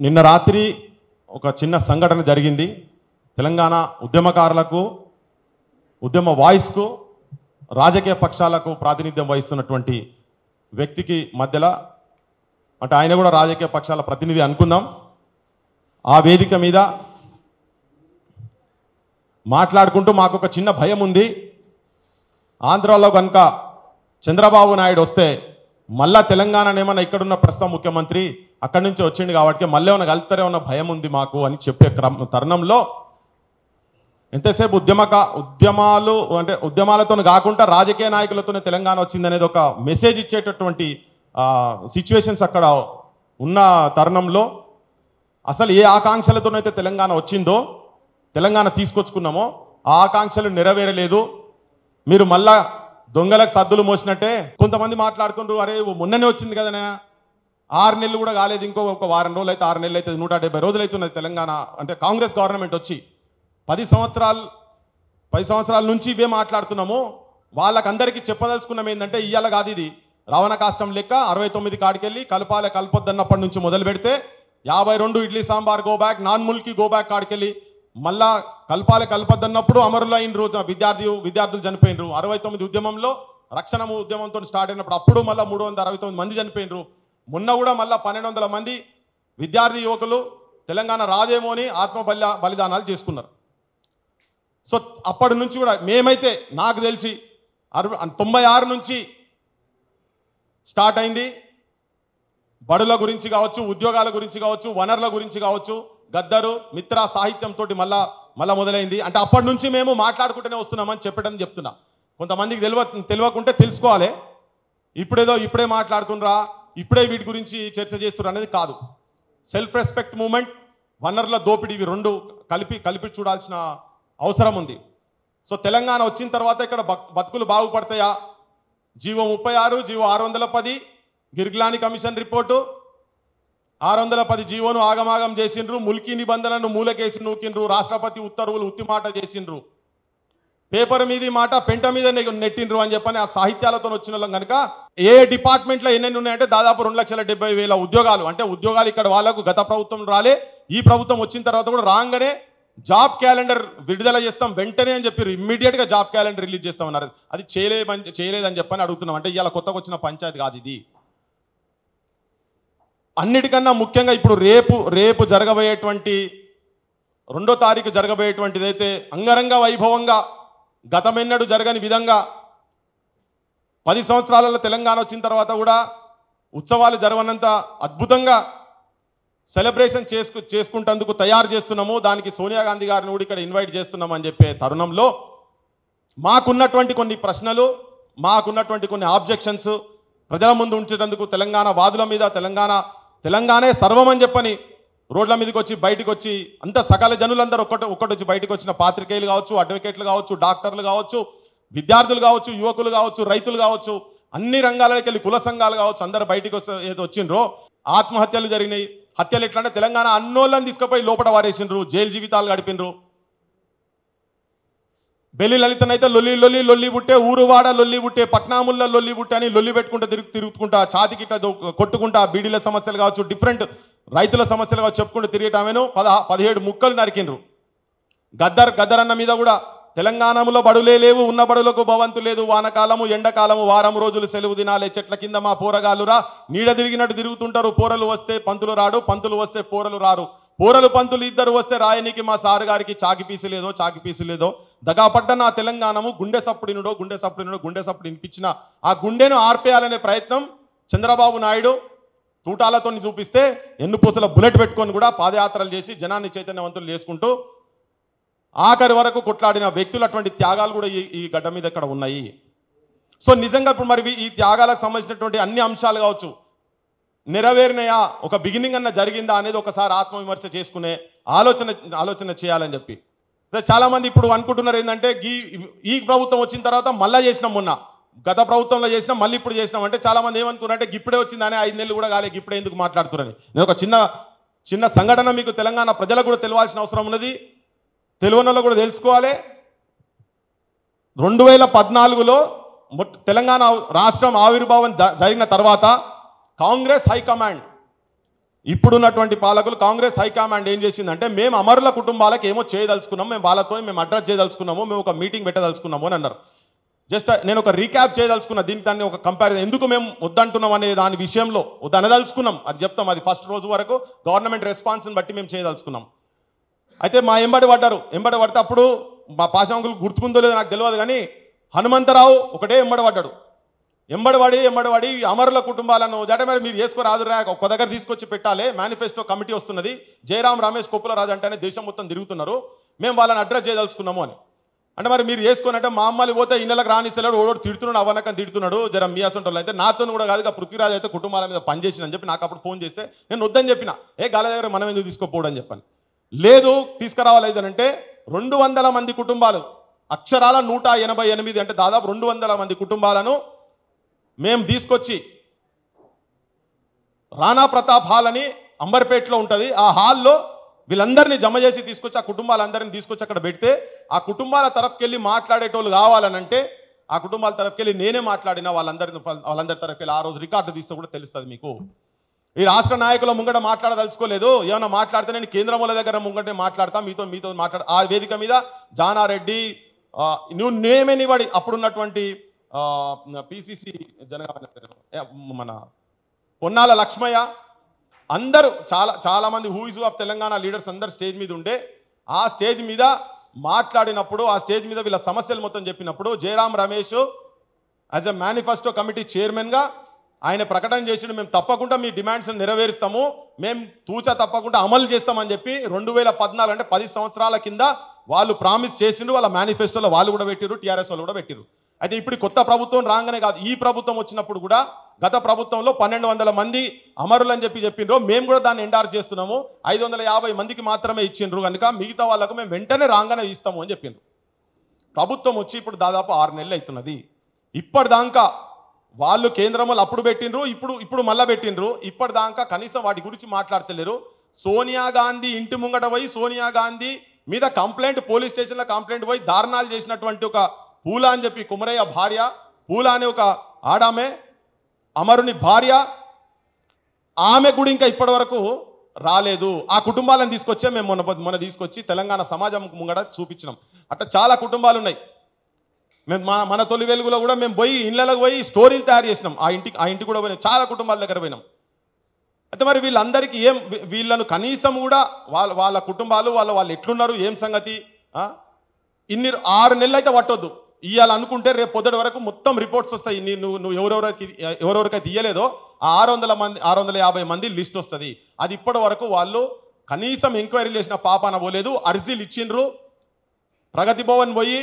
నిన్న రాత్రి ఒక చిన్న సంఘటన జరిగింది. తెలంగాణ ఉద్యమకారులకు, ఉద్యమ వాయిస్కు, రాజకీయ పక్షాలకు ప్రాతినిధ్యం వహిస్తున్నటువంటి వ్యక్తికి మధ్యలో, అంటే ఆయన కూడా రాజకీయ పక్షాల ప్రతినిధి అనుకుందాం, ఆ వేదిక మీద మాట్లాడుకుంటూ మాకు ఒక చిన్న భయం ఉంది. ఆంధ్రాలో కనుక చంద్రబాబు నాయుడు వస్తే మళ్ళా తెలంగాణ ఏమన్నా ఇక్కడున్న ప్రస్తుత ముఖ్యమంత్రి అక్కడి నుంచి వచ్చింది కాబట్టి మళ్ళీ ఏమన్నా కలుపుతారే ఉన్న భయం ఉంది మాకు అని చెప్పే తరుణంలో ఎంతసేపు ఉద్యమాలు అంటే ఉద్యమాలతో కాకుండా రాజకీయ నాయకులతోనే తెలంగాణ వచ్చిందనేది ఒక మెసేజ్ ఇచ్చేటటువంటి సిచ్యువేషన్స్ అక్కడ ఉన్న తరుణంలో అసలు ఏ ఆకాంక్షలతోనైతే తెలంగాణ వచ్చిందో, తెలంగాణ తీసుకొచ్చుకున్నామో ఆ ఆకాంక్షలు నెరవేరలేదు. మీరు మళ్ళా దొంగలకు సద్దులు మోసినట్టే కొంతమంది మాట్లాడుతుండ్రు, అరే మొన్ననే వచ్చింది కదనే, 6 నెలలు కూడా కాలేదు, ఇంకో ఒక వారం రోజులు అయితే 6 నెలలు అయితే 170 రోజులు అవుతున్నది తెలంగాణ అంటే కాంగ్రెస్ గవర్నమెంట్ వచ్చి 10 సంవత్సరాల నుంచి ఇవే మాట్లాడుతున్నాము. వాళ్ళకందరికీ చెప్పదలుచుకున్నాం ఏంటంటే ఇయ్యాల కాదు, ఇది రావణ కాష్టం లెక్క 69 కాడికెళ్ళి కలపొద్దన్నప్పటి నుంచి మొదలు పెడితే 52 idli sambar go back, non mulki go back కాడికెళ్ళి మళ్ళా కలపొద్దన్నప్పుడు అమరులు అయిన రోజు విద్యార్థులు చనిపోయినరు. 69 ఉద్యమంలో రక్షణ ఉద్యమంతో స్టార్ట్ అయినప్పుడు అప్పుడు మళ్ళీ 369 మంది చనిపోయినరు. మొన్న కూడా మళ్ళీ 1200 మంది విద్యార్థి యువకులు తెలంగాణ రాదేమో అని బలిదానాలు చేసుకున్నారు. సో అప్పటి నుంచి కూడా మేమైతే నాకు తెలిసి 96 నుంచి స్టార్ట్ అయింది. బడుల గురించి కావచ్చు, ఉద్యోగాల గురించి కావచ్చు, వనరుల గురించి కావచ్చు, గద్దరు మిత్ర సాహిత్యంతో మళ్ళా మొదలైంది. అంటే అప్పటి నుంచి మేము మాట్లాడుకుంటూనే వస్తున్నామని చెప్తున్నా. కొంతమందికి తెలియకుంటే తెలుసుకోవాలి. ఇప్పుడే మాట్లాడుతుండ్రా, ఇప్పుడే వీటి గురించి చర్చ చేస్తున్నారు అనేది కాదు. సెల్ఫ్ రెస్పెక్ట్ మూమెంట్, వనరుల దోపిడీ, ఇవి రెండు కలిపి చూడాల్సిన అవసరం ఉంది. సో తెలంగాణ వచ్చిన తర్వాత ఇక్కడ బతుకులు బాగుపడతాయా? GO 36, GO 610, Girglani commission report, 610 జీవోను ఆగమాగం చేసిండ్రు, ముల్కీ నిబంధనలను మూలకేసి నూకిండ్రు, రాష్ట్రపతి ఉత్తర్వులు ఉత్తిమాట చేసిండ్రు, పేపర్ మీది మాట పెంట మీద నెట్టిండ్రు అని చెప్పని ఆ సాహిత్యాలతో వచ్చిన వాళ్ళం కనుక ఏ డిపార్ట్మెంట్లో ఎన్నెన్ని ఉన్నాయంటే దాదాపు 2,70,000 ఉద్యోగాలు. అంటే ఉద్యోగాలు ఇక్కడ వాళ్ళకు గత ప్రభుత్వం రాలే, ఈ ప్రభుత్వం వచ్చిన తర్వాత కూడా రాగానే జాబ్ క్యాలెండర్ విడుదల చేస్తాం వెంటనే అని చెప్పి ఇమ్మీడియట్గా జాబ్ క్యాలెండర్ రిలీజ్ చేస్తామన్నారు. అది చేయలేదని చెప్పని అడుగుతున్నాం. అంటే ఇవాళ కొత్తగా వచ్చిన పంచాయతీ కాదు ఇది. అన్నిటికన్నా ముఖ్యంగా ఇప్పుడు రేపు జరగబోయేటువంటి 2వ తారీఖు జరగబోయేటువంటిదైతే అంగరంగ వైభవంగా గతమెన్నడు జరగని విధంగా 10 సంవత్సరాలలో తెలంగాణ వచ్చిన తర్వాత కూడా ఉత్సవాలు జరగనంత అద్భుతంగా సెలబ్రేషన్ చేసుకుంటందుకు తయారు చేస్తున్నాము. దానికి సోనియా గాంధీ గారిని కూడా ఇక్కడ ఇన్వైట్ చేస్తున్నాము అని చెప్పే తరుణంలో మాకున్నటువంటి కొన్ని ప్రశ్నలు, మాకున్నటువంటి కొన్ని ఆబ్జెక్షన్స్ ప్రజల ముందు ఉంచేందుకు తెలంగాణ వాదుల మీద తెలంగాణే సర్వం అని చెప్పని రోడ్ల మీదకి వచ్చి బయటకు వచ్చి అంత సకల జనులందరూ ఒక్కటి వచ్చి బయటకు వచ్చిన పాత్రికేయులు కావచ్చు, అడ్వకేట్లు కావచ్చు, డాక్టర్లు కావచ్చు, విద్యార్థులు కావచ్చు, యువకులు కావచ్చు, రైతులు కావచ్చు, అన్ని రంగాలకి వెళ్ళి కుల సంఘాలు కావచ్చు, అందరూ బయటకు ఏదో వచ్చిండ్రో ఆత్మహత్యలు జరిగినాయి. హత్యలు ఎట్లా అంటే తెలంగాణ అన్నోళ్ళని తీసుకుపోయి లోపల వారేసిండ్రు, జైలు జీవితాలు గడిపినరు. బెల్లి లలితనైతే లొల్లి బుట్టే, ఊరువాడ లొల్లి బుట్టే, పట్నాముల్లో లొల్లి బుట్టే అని లొల్లి పెట్టుకుంటూ తిరుగుతుంటా, ఛాతికిట్ట కొట్టుకుంటా, బీడీల సమస్యలు కావచ్చు, డిఫరెంట్ రైతుల సమస్యలు కావచ్చు చెప్పుకుంటూ తిరిగేటామెను 17 ముక్కలు నరికిండ్రు. గద్దర్ అన్న మీద కూడా తెలంగాణలో బడులే లేవు, ఉన్న బడులకు భవంతు లేదు, వానకాలము ఎండకాలము వారం రోజులు సెలవు దినాలే, చెట్ల కింద మా పోరగాలురా నీడ తిరిగినట్టు తిరుగుతుంటారు, పోరలు వస్తే పంతులు రాడు, పంతులు వస్తే పోరలు రారు, పోరలు పంతులు ఇద్దరు వస్తే రాయనికి మా సారు గారికి చాకి పీసు లేదో దగాపడ్డ నా తెలంగాణము గుండె సప్పుడినుడో వినిపించిన ఆ గుండెను ఆర్పేయాలనే ప్రయత్నం చంద్రబాబు నాయుడు తూటాలతో చూపిస్తే ఎన్నుపూసల బుల్లెట్ పెట్టుకొని కూడా పాదయాత్రలు చేసి జనాన్ని చైతన్యవంతులు చేసుకుంటూ ఆఖరి వరకు కొట్లాడిన వ్యక్తులు, అటువంటి త్యాగాలు కూడా ఈ గడ్డ మీద ఇక్కడ ఉన్నాయి. సో నిజంగా ఇప్పుడు మరి ఈ త్యాగాలకు సంబంధించినటువంటి అన్ని అంశాలు కావచ్చు నెరవేరినయా, ఒక బిగినింగ్ అన్న జరిగిందా అనేది ఒకసారి ఆత్మవిమర్శ చేసుకునే ఆలోచన చేయాలని చెప్పి చాలా మంది ఇప్పుడు అనుకుంటున్నారు ఏంటంటే ఈ ప్రభుత్వం వచ్చిన తర్వాత మళ్ళీ చేసినాం, మొన్న గత ప్రభుత్వంలో చేసినాం, మళ్ళీ ఇప్పుడు చేసినాం అంటే చాలా మంది ఏమనుకున్నారంటే ఇప్పుడే వచ్చిందని 5 నెలలు కూడా కాలే, ఇప్పుడే ఎందుకు మాట్లాడుతున్నారని. నేను ఒక చిన్న సంఘటన మీకు తెలంగాణ ప్రజలకు కూడా తెలియాల్సిన అవసరం ఉన్నది, తెలియని కూడా తెలుసుకోవాలి. 2014లో తెలంగాణ రాష్ట్రం ఆవిర్భావం జరిగిన తర్వాత కాంగ్రెస్ హైకమాండ్ ఇప్పుడున్నటువంటి పాలకులు కాంగ్రెస్ హైకమాండ్ ఏం చేసిందంటే మేము అమరుల కుటుంబాలకు ఏమో చేయదలుచుకున్నాం, మేము వాళ్ళతో మేము అడ్రస్ చేయదలుచుకున్నాము, మేము ఒక మీటింగ్ పెట్టదలుచుకున్నాము అని అన్నారు. జస్ట్ నేను ఒక రీక్యాప్ చేయదలుచుకున్నా, దీనికి దాన్ని ఒక కంపారిజన్ ఎందుకు మేము వద్దంటున్నాం అనే దాని విషయంలో వద్దనదలుచుకున్నాం, అది చెప్తాం. అది ఫస్ట్ రోజు వరకు గవర్నమెంట్ రెస్పాన్స్ని బట్టి మేము చేయదలుచుకున్నాం. అయితే మా ఎంబడి పడితే అప్పుడు మా పాశాంకులు గుర్తుకుందో లేదో నాకు తెలియదు, కానీ హనుమంతరావు ఒకటే ఎంబడవాడి అమరుల కుటుంబాలను మరి మీరు చేసుకోరాదురా, ఒక్క దగ్గర తీసుకొచ్చి పెట్టాలి, మేనిఫెస్టో కమిటీ వస్తున్నది, జయరాం రమేష్ కొప్పులరాజు అంటేనే దేశం మొత్తం తిరుగుతున్నారు, మేము వాళ్ళని అడ్రస్ చేయదలుచుకున్నాము అని. అంటే మరి మీరు చేసుకున్నట్టే మా అమ్మలు పోతే ఇళ్ళకి రానిస్తలేడు, ఓడోడు తిడుతున్నాడు, అవనకం తిడుతున్నాడు, జర మీ అసంటోళ్ళు అయితే నాతో కూడా కాదు, పృథ్వీరాజ్ అయితే కుటుంబాల మీద పనిచేసిందని చెప్పి నాకు అప్పుడు ఫోన్ చేస్తే నేను వద్దని చెప్పిన, గాల దగ్గర మనం ఎందుకు తీసుకోపోవడం అని చెప్పాను. లేదు తీసుకురావాలి అంటే 200 మంది కుటుంబాలు, అక్షరాల 188 అంటే దాదాపు 200 మంది కుటుంబాలను మేము తీసుకొచ్చి రాణా ప్రతాప్ హాల్ అని అంబర్పేటలో ఉంటుంది, ఆ హాల్లో వీళ్ళందరినీ జమ చేసి తీసుకొచ్చి ఆ కుటుంబాలందరినీ తీసుకొచ్చి అక్కడ పెడితే ఆ కుటుంబాల తరఫుకెళ్ళి మాట్లాడేటోళ్ళు కావాలనంటే ఆ కుటుంబాల తరఫుకెళ్ళి నేనే మాట్లాడిన వాళ్ళందరి తరఫుకెళ్ళి ఆ రోజు రికార్డు తీస్తే కూడా తెలుస్తుంది మీకు. ఈ రాష్ట్ర నాయకుల ముంగట మాట్లాడదలుచుకోలేదు, ఏమైనా మాట్లాడితే నేను కేంద్రముల దగ్గర ముంగటే మాట్లాడతా, మీతో మాట్లాడ ఆ వేదిక మీద జానారెడ్డి నువ్వు నేమేనివాడి అప్పుడున్నటువంటి పిసిసి మన పొన్నాల లక్ష్మయ్య అందరూ చాలా మంది who is of Telangana leaders అందరు స్టేజ్ మీద ఉండే, ఆ స్టేజ్ మీద మాట్లాడినప్పుడు ఆ స్టేజ్ మీద వీళ్ళ సమస్యలు మొత్తం చెప్పినప్పుడు Jayaram Ramesh as a manifesto committee చైర్మన్గా ఆయన ప్రకటన చేసిండు, మేము తప్పకుండా మీ డిమాండ్స్ నెరవేరుస్తాము, మేము తూచా తప్పకుండా అమలు చేస్తామని చెప్పి 2014 అంటే 10 సంవత్సరాల కింద వాళ్ళు ప్రామిస్ చేసిండ్రు, వాళ్ళ మేనిఫెస్టోలో వాళ్ళు కూడా పెట్టిరు, టీఆర్ఎస్ వాళ్ళు కూడా పెట్టిరు. అయితే ఇప్పుడు కొత్త ప్రభుత్వం రాగానే కాదు, ఈ ప్రభుత్వం వచ్చినప్పుడు కూడా గత ప్రభుత్వంలో 1200 మంది అమరులు అని చెప్పిండ్రు, మేము కూడా దాన్ని ఎండార్జ్ చేస్తున్నాము, 550 మందికి మాత్రమే ఇచ్చిండ్రు కనుక మిగతా వాళ్ళకు మేము వెంటనే రాగానే ఇస్తాము అని చెప్పిండ్రు. ప్రభుత్వం వచ్చి ఇప్పుడు దాదాపు 6 నెలలు అవుతున్నది, ఇప్పటిదాకా వాళ్ళు కేంద్రంలో అప్పుడు పెట్టిండ్రు, ఇప్పుడు మళ్ళా పెట్టిండ్రు, ఇప్పటిదాకా కనీసం వాటి గురించి మాట్లాడతలేరు. సోనియా గాంధీ ఇంటి ముంగట పోయి సోనియా గాంధీ మీద కంప్లైంట్, పోలీస్ స్టేషన్లో కంప్లైంట్ పోయి దారుణాలు చేసినటువంటి ఒక పూల అని చెప్పి కుమరయ్య భార్య, పూల అనే ఒక ఆడామె అమరుని భార్య, ఆమె కూడా ఇంకా ఇప్పటి వరకు రాలేదు. ఆ కుటుంబాలను తీసుకొచ్చే మేము మొన్న తీసుకొచ్చి తెలంగాణ సమాజం ముంగట చూపించినాం. అట్లా చాలా కుటుంబాలు ఉన్నాయి. మేము మన తొలి వెలుగులో కూడా మేము పోయి ఇళ్ళకి పోయి స్టోరీలు తయారు చేసినాం, ఆ ఇంటికి కూడా పోయినాం, చాలా కుటుంబాల దగ్గర పోయినాం. అయితే మరి వీళ్ళందరికీ వీళ్ళను కనీసం కూడా వాళ్ళ కుటుంబాలు వాళ్ళు ఎట్లున్నారు, ఏం సంగతి, 6 నెలలు అయితే పట్టొద్దు, ఇవ్వాలనుకుంటే రేపు పొద్దుటి వరకు మొత్తం రిపోర్ట్స్ వస్తాయి. నువ్వు ఎవరెవరికైతే ఇయ్యలేదో ఆ 650 మంది లిస్ట్ వస్తుంది. అది ఇప్పటి వరకు వాళ్ళు కనీసం ఎంక్వైరీ చేసిన పాపాన పోలేదు. అర్జీలు ఇచ్చిండ్రు, ప్రగతి భవన్ పోయి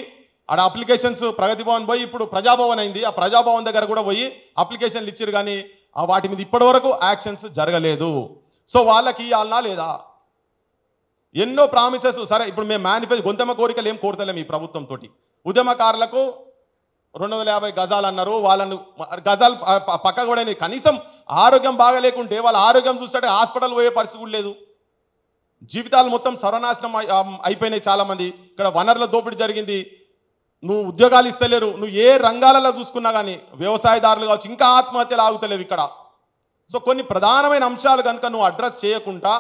ఆడ అప్లికేషన్స్, ప్రగతి భవన్ పోయి ఇప్పుడు ప్రజాభవన్ అయింది, ఆ ప్రజాభవన్ దగ్గర కూడా పోయి అప్లికేషన్లు ఇచ్చారు, కానీ వాటి మీద ఇప్పటి వరకు యాక్షన్స్ జరగలేదు. సో వాళ్ళకి ఇవ్వాలనా లేదా? ఎన్నో ప్రామిసెస్. సరే ఇప్పుడు మేము మేనిఫెస్టో గొంతెమ్మ కోరికలు ఏం కోరతలేము ఈ ప్రభుత్వంతో. ఉద్యమకారులకు 250 గజాలు అన్నారు, వాళ్ళను గజాలు పక్క కూడా కనీసం ఆరోగ్యం బాగలేకుంటే వాళ్ళ ఆరోగ్యం చూస్తే హాస్పిటల్ పోయే పరిస్థితి కూడా లేదు. జీవితాలు మొత్తం సర్వనాశనం అయిపోయినాయి చాలామంది. ఇక్కడ వనరుల దోపిడీ జరిగింది, నువ్వు ఉద్యోగాలు ఇస్తలేరు, నువ్వు ఏ రంగాలలో చూసుకున్నా కానీ వ్యవసాయదారులు కావచ్చు, ఇంకా ఆత్మహత్యలు ఆగుతలేవు ఇక్కడ. సో కొన్ని ప్రధానమైన అంశాలు కనుక నువ్వు అడ్రస్ చేయకుండా